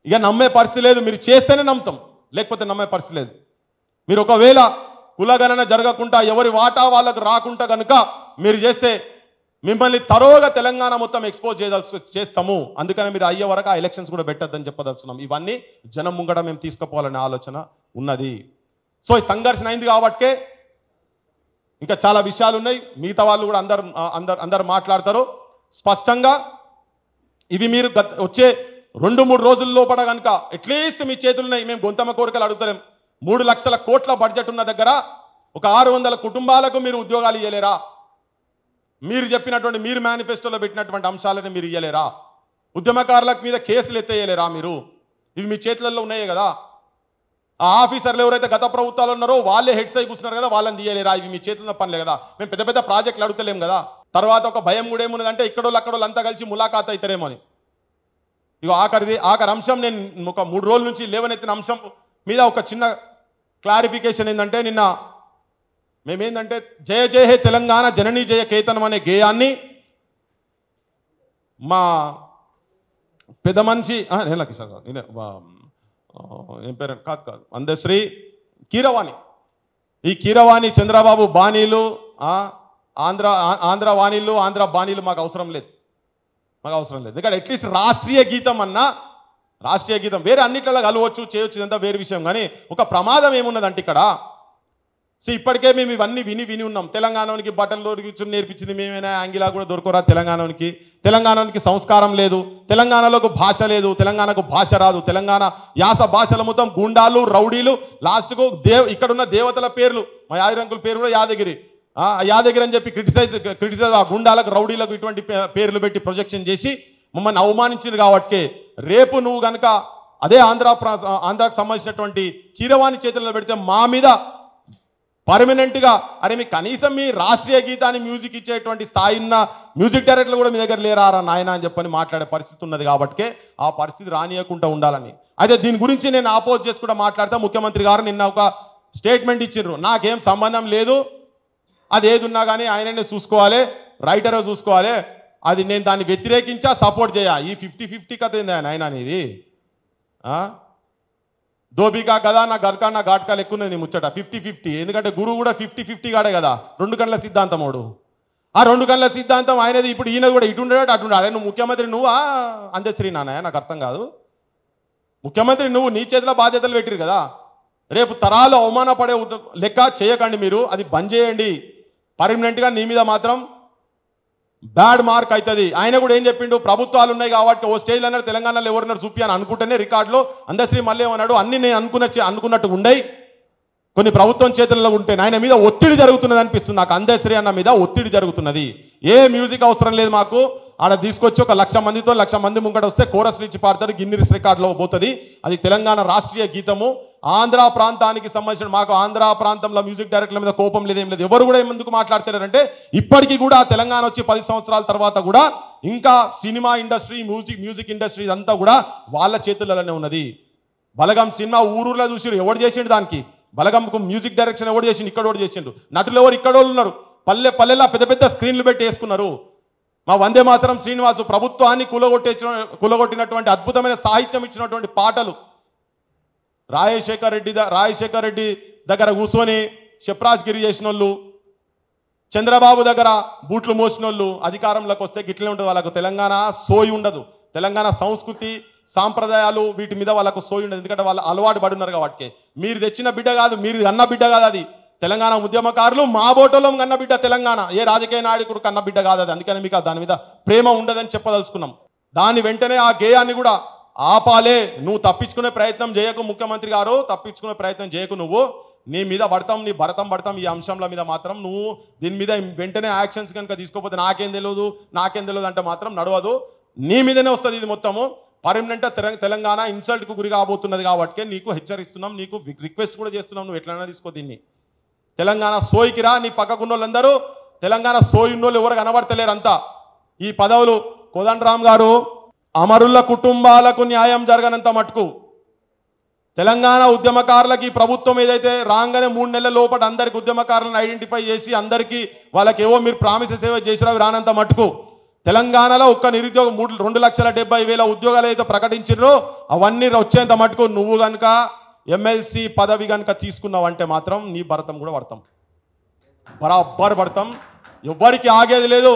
ఇక నమ్మే పరిస్థితి లేదు. మీరు చేస్తేనే నమ్ముతాం, లేకపోతే నమ్మే పరిస్థితి లేదు. మీరు ఒకవేళ కులగణన జరగకుండా ఎవరి వాటా వాళ్ళకు రాకుండా కనుక మీరు చేస్తే మిమ్మల్ని తరోగా తెలంగాణ మొత్తం ఎక్స్పోజ్ చేస్తాము. అందుకని మీరు అయ్యే వరకు ఆ ఎలక్షన్స్ కూడా పెట్టద్దని చెప్పదలుచున్నాం. ఇవన్నీ జనం ముంగట మేము తీసుకుపోవాలనే ఆలోచన ఉన్నది. సో ఈ సంఘర్షణ అయింది కాబట్టే ఇంకా చాలా విషయాలు ఉన్నాయి. మిగతా వాళ్ళు కూడా అందరు మాట్లాడతారు స్పష్టంగా. ఇవి మీరు వచ్చే 2-3 రోజుల లోపల కనుక అట్లీస్ట్ మీ చేతులున్నాయి. మేము గొంతమ్మ కోరికలు అడుగుతలేం. 3 లక్షల కోట్ల బడ్జెట్ ఉన్న దగ్గర ఒక 600 కుటుంబాలకు మీరు ఉద్యోగాలు ఇవ్వలేరా? మీరు చెప్పినటువంటి, మీరు మేనిఫెస్టోలో పెట్టినటువంటి అంశాలను మీరు ఇవ్వలేరా? ఉద్యమకారుల మీద కేసులు ఎత్తేయలేరా మీరు? ఇవి మీ చేతులలో ఉన్నాయే కదా. ఆ ఆఫీసర్లు ఎవరైతే గత ప్రభుత్వాలు ఉన్నారో వాళ్ళే హెడ్స్ అయి కూర్చున్నారు కదా, వాళ్ళని తీయలేరా? ఇవి మీ చేతుల్లో పనిలే కదా. మేము పెద్ద పెద్ద ప్రాజెక్టులు అడుగుతలేం కదా. తర్వాత ఒక భయం కూడా ఏమున్నదంటే ఇక్కడోళ్ళు అక్కడోళ్ళు అంతా కలిసి ములాఖాత్ అవుతారేమో అని. ఇగో ఆఖరి అంశం, నేను ఒక 3 రోజుల నుంచి లేవనెత్తిన అంశం మీద ఒక చిన్న క్లారిఫికేషన్ ఏంటంటే, నిన్న మేమేందంటే జయ జయ హే తెలంగాణ జననీ జయ కేతనం అనే గేయాన్ని మా పెద్ద మనిషి ఏం పేరు కాదు అందశ్రీ కీరవాణి, ఈ కీరవాణి చంద్రబాబు బాణీలు, ఆంధ్ర వాణీలు, ఆంధ్ర బాణీలు మాకు అవసరం లేదు. ఎందుకంటే అట్లీస్ట్ రాష్ట్రీయ గీతం అన్నా, రాష్ట్రీయ గీతం వేరే అన్నిట్లలో కలవచ్చు, చేయొచ్చు, ఇదంతా వేరే విషయం. కానీ ఒక ప్రమాదం ఏమున్నదంటే ఇక్కడ ఇప్పటికే మేము ఇవన్నీ విని ఉన్నాం. తెలంగాణకి బట్టలు దొరికి నేర్పించింది మేమైనా, యాంగిలా కూడా దొరకరా తెలంగాణకి సంస్కారం లేదు, తెలంగాణలోకి భాష లేదు, తెలంగాణకు భాష రాదు, తెలంగాణ యాస భాషల మొత్తం గుండాలు, రౌడీలు, లాస్ట్కు ఇక్కడున్న దేవతల పేర్లు, మా యాదగిరి పేరు కూడా యాదగిరి అని చెప్పి క్రిటిసైజ్ ఆ గుండాలకు, రౌడీలకు ఇటువంటి పేర్లు పెట్టి ప్రొజెక్షన్ చేసి మమ్మల్ని అవమానించింది. కాబట్టి రేపు నువ్వు కనుక అదే ఆంధ్రాకు సంబంధించినటువంటి కీరవాణి చేతుల్లో పెడితే మా మీద పర్మనెంట్గా అరే మీ కనీసం మీ రాష్ట్రీయ గీతాన్ని మ్యూజిక్ ఇచ్చేటువంటి స్థాయి ఉన్న మ్యూజిక్ డైరెక్టర్లు కూడా మీ దగ్గర లేరారా నాయన అని చెప్పని మాట్లాడే పరిస్థితి ఉన్నది. కాబట్టి ఆ పరిస్థితి రానియకుండా ఉండాలని. అయితే దీని గురించి నేను ఆపోజ్ చేసుకుంటూ మాట్లాడితే ముఖ్యమంత్రి గారు నిన్న ఒక స్టేట్మెంట్ ఇచ్చిండ్రు, నాకేం సంబంధం లేదు, అది ఏది ఉన్నా కానీ ఆయననే చూసుకోవాలి, రైటర్ చూసుకోవాలి, అది నేను దాన్ని వ్యతిరేకించా సపోర్ట్ చేయ. ఈ 50-50 కథ ఏంది ఆయన అనేది? దోబికా కదా నా గడ్కా నా ఘాట్కా ఎక్కున్నది నీ ముచ్చట 50-50. ఎందుకంటే గురువు కూడా 50-50 గాడే కదా, 2 కళ్ళ సిద్ధాంతం వాడు. ఆ 2 కళ్ళ సిద్ధాంతం ఆయనది. ఇప్పుడు ఈయన కూడా ఇటుండేట అటుండే. అదే నువ్వు ముఖ్యమంత్రి నువ్వా అందశ్రీ నాన్న? నాకు అర్థం కాదు. ముఖ్యమంత్రి నువ్వు, నీ చేతిలో బాధ్యతలు పెట్టిరు కదా. రేపు తరాలు అవమానపడే లెక్క చేయకండి మీరు, అది బంద్ చేయండి. పర్మనెంట్గా నీ మీద మాత్రం బ్యాడ్ మార్క్ అవుతుంది. ఆయన కూడా ఏం చెప్పిండు, ప్రభుత్వాలు ఉన్నాయి కాబట్టి ఓ స్టేజ్లో అన్నారు తెలంగాణలో ఎవరున్నారు చూపి అని అనుకుంటేనే రికార్డులో అందశ్రీ మళ్ళీ ఏమన్నాడు, అన్ని నేను అనుకున్నట్టు ఉండయి, కొన్ని ప్రభుత్వం చేతుల్లో ఉంటే ఆయన మీద ఒత్తిడి జరుగుతున్నది అనిపిస్తుంది నాకు. అందశ్రీ అన్న మీద ఒత్తిడి జరుగుతున్నది. ఏ మ్యూజిక్ అవసరం లేదు మాకు, ఆడ తీసుకొచ్చి ఒక 1,00,000 మందితో 1,00,000 మంది ముంగట వస్తే కోరస్లు ఇచ్చి పాడతాడు, గిన్నిస్ రికార్డులో పోతుంది. అది తెలంగాణ రాష్ట్రీయ గీతము, ఆంధ్ర ప్రాంతానికి సంబంధించిన మాకు ఆంధ్ర ప్రాంతంలో మ్యూజిక్ డైరెక్టర్ల మీద కోపం లేదు, ఏం లేదు. ఎవరు కూడా ఎందుకు మాట్లాడతారంటే ఇప్పటికీ కూడా తెలంగాణ వచ్చి 10 సంవత్సరాల తర్వాత కూడా ఇంకా సినిమా ఇండస్ట్రీ మ్యూజిక్ ఇండస్ట్రీ అంతా కూడా వాళ్ళ చేతులలోనే ఉన్నది. బలగం సినిమా ఊరూరులో చూసిరు, ఎవడు చేసిండు దానికి? బలగంకు మ్యూజిక్ డైరెక్షన్ ఎవడు చేసిండు? ఇక్కడ ఎవడు చేసిండు? నటులు ఎవరు? ఇక్కడ వాళ్ళు ఉన్నారు. పల్లెలా పెద్ద పెద్ద స్క్రీన్లు పెట్టి వేసుకున్నారు. మా వందే మాతరం శ్రీనివాసు ప్రభుత్వాన్ని కూలగొట్టినటువంటి అద్భుతమైన సాహిత్యం ఇచ్చినటువంటి పాటలు. రాజశేఖర్ రెడ్డి దగ్గర కూర్చొని షెప్రాజ్ గిరి చేసిన వాళ్ళు, చంద్రబాబు దగ్గర బూట్లు మోసిన వాళ్ళు అధికారంలోకి వస్తే గిట్లే ఉంటుంది. వాళ్ళకు తెలంగాణ సోయి ఉండదు. తెలంగాణ సంస్కృతి సాంప్రదాయాలు వీటి మీద వాళ్ళకు సోయి ఉండదు. ఎందుకంటే వాళ్ళు అలవాటు పడున్నారు కాబట్టి. మీరు తెచ్చిన బిడ్డ కాదు, మీరు అన్న బిడ్డ కాదు అది. తెలంగాణ ఉద్యమకారులు మా బోటోలం కన్న బిడ్డ తెలంగాణ. ఏ రాజకీయ నాయకుడు కన్న బిడ్డ కాదు అది. అందుకని మీకు దాని మీద ప్రేమ ఉండదని చెప్పదలుచుకున్నాం. దాన్ని వెంటనే ఆ గేయాన్ని కూడా ఆపాలే. నువ్వు తప్పించుకునే ప్రయత్నం చేయకు ముఖ్యమంత్రి గారు, తప్పించుకునే ప్రయత్నం చేయకు. నువ్వు నీ మీద పడతాం, నీ భరతం పడతాం. ఈ అంశంల మీద మాత్రం నువ్వు దీని మీద వెంటనే యాక్షన్స్ కనుక తీసుకోకపోతే నాకేం తెలియదు అంటే మాత్రం నడవదు. నీ మీదనే వస్తుంది ఇది మొత్తము. పర్మనెంట్ తెలంగాణ ఇన్సల్ట్కు గురి కాబోతున్నది కాబట్టి నీకు హెచ్చరిస్తున్నాం, నీకు రిక్వెస్ట్ కూడా చేస్తున్నాం. నువ్వు ఎట్లైనా తీసుకో దీన్ని. తెలంగాణ సోయికి రా. నీ పక్కకున్న వాళ్ళందరూ తెలంగాణ సోయి ఉన్నోళ్ళు ఎవరు కనబడతలేరు అంతా. ఈ పదవులు కోదండరామ్ గారు అమరుల కుటుంబాలకు న్యాయం జరగనంత మటుకు తెలంగాణ ఉద్యమకారులకి ప్రభుత్వం ఏదైతే రాగానే 3 నెలల లోపల అందరికి ఉద్యమకారులను ఐడెంటిఫై చేసి అందరికీ వాళ్ళకి ఏవో మీరు ప్రామిసెస్ ఏవో చేసినా రానంత మటుకు తెలంగాణలో ఒక్క నిరుద్యోగం 2,70,000 ఉద్యోగాలు అయితే ప్రకటించారో అవన్నీ వచ్చేంత మటుకు నువ్వు కనుక ఎమ్మెల్సీ పదవి కనుక తీసుకున్నావంటే మాత్రం నీ భరతం కూడా పడతాం, బరాబర్ పడతాం. ఎవ్వరికి ఆగేది లేదు.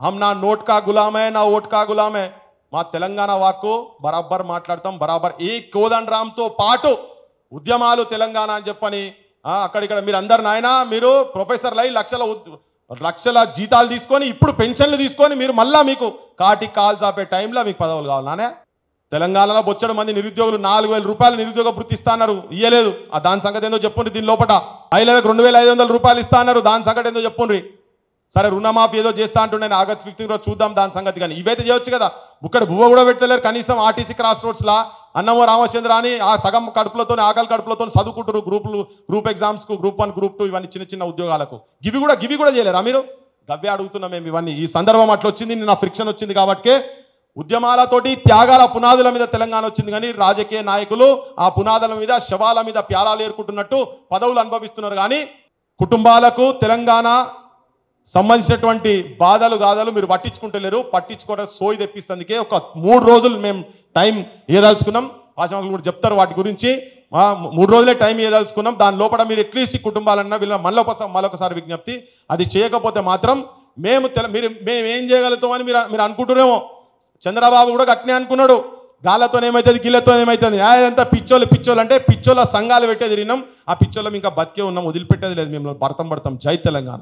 హమ్ నా నోట్ కా గులామే, నా ఓట్ కా గులామే. మా తెలంగాణ వాక్కు బరాబర్ మాట్లాడతాం, బరాబర్. ఈ కోదండరామ్తో పాటు ఉద్యమాలు తెలంగాణ అని చెప్పని అక్కడిక్కడ మీరు అందరు నాయన మీరు ప్రొఫెసర్లు అయి లక్షల జీతాలు తీసుకొని ఇప్పుడు పెన్షన్లు తీసుకొని మీరు మళ్ళా మీకు కాల్ చాపే టైంలో మీకు పదవులు కావాలనే. తెలంగాణలో బొచ్చడు మంది నిరుద్యోగులు 4,000 రూపాయలు నిరుద్యోగ వృత్తి ఇస్తాన్నారు, ఇయ్యలేదు. దాని సంగతి ఏందో చెప్పుండ్రి. దీని లోపల మహిళలకు 2,500 రూపాయలు ఇస్తా అన్నారు, దాని సంగతి ఏందో చెప్పుండ్రి. సరే రుణమాఫీ ఏదో చేస్తా అంటుండే, ఆగస్ట్ 15 రోజు చూద్దాం దాని సంగతి. కానీ ఇవైతే చేయొచ్చు కదా. ఇక్కడ బువ్వ కూడా పెట్టలేరు. కనీసం ఆర్టీసీ క్రాస్ రోడ్స్లా అన్నమో రామచంద్ర అని ఆ సగం కడుపులతో ఆకలి కడుపులతో చదువుకుంటారు. గ్రూప్ ఎగ్జామ్స్కు Group 1 Group 2 ఇవన్నీ చిన్న చిన్న ఉద్యోగాలకు గివి కూడా చేయలేరా మీరు? గవ్వే అడుగుతున్నాం మేము ఇవన్నీ. ఈ సందర్భం అట్లా వచ్చింది, నా ఫ్రిక్షన్ వచ్చింది కాబట్టి ఉద్యమాలతోటి త్యాగాల పునాదుల మీద తెలంగాణ వచ్చింది. కానీ రాజకీయ నాయకులు ఆ పునాదుల మీద శవాల మీద ప్యారాలు ఏరుకుంటున్నట్టు పదవులు అనుభవిస్తున్నారు. కానీ కుటుంబాలకు తెలంగాణ సంబంధించినటువంటి బాధలు మీరు పట్టించుకుంటలేరు. పట్టించుకోవడం సోయి తెప్పిస్తుందికే ఒక 3 రోజులు మేము టైం ఇవ్వదలుచుకున్నాం. ఆశాలు కూడా చెప్తారు వాటి గురించి. 3 రోజులే టైం ఇవ్వదలుచుకున్నాం. దాని లోపల మీరు అట్లీస్ట్ కుటుంబాలన్నా వీళ్ళ మళ్ళొకసారి విజ్ఞప్తి, అది చేయకపోతే మాత్రం మేము ఏం చేయగలుగుతామని మీరు అనుకుంటున్నారేమో. చంద్రబాబు కూడా గట్నే అనుకున్నాడు. గాలతో ఏమవుతుంది, గిల్లతో ఏమవుతుంది, అదంతా పిచ్చోళ్ళు అంటే పిచ్చోళ్ళ సంఘాలు పెట్టేది తిరిగినాం. ఆ పిచ్చోళ్ళం ఇంకా బతికే ఉన్నాం, వదిలిపెట్టేది లేదు. మేము భరతం. జై తెలంగాణ.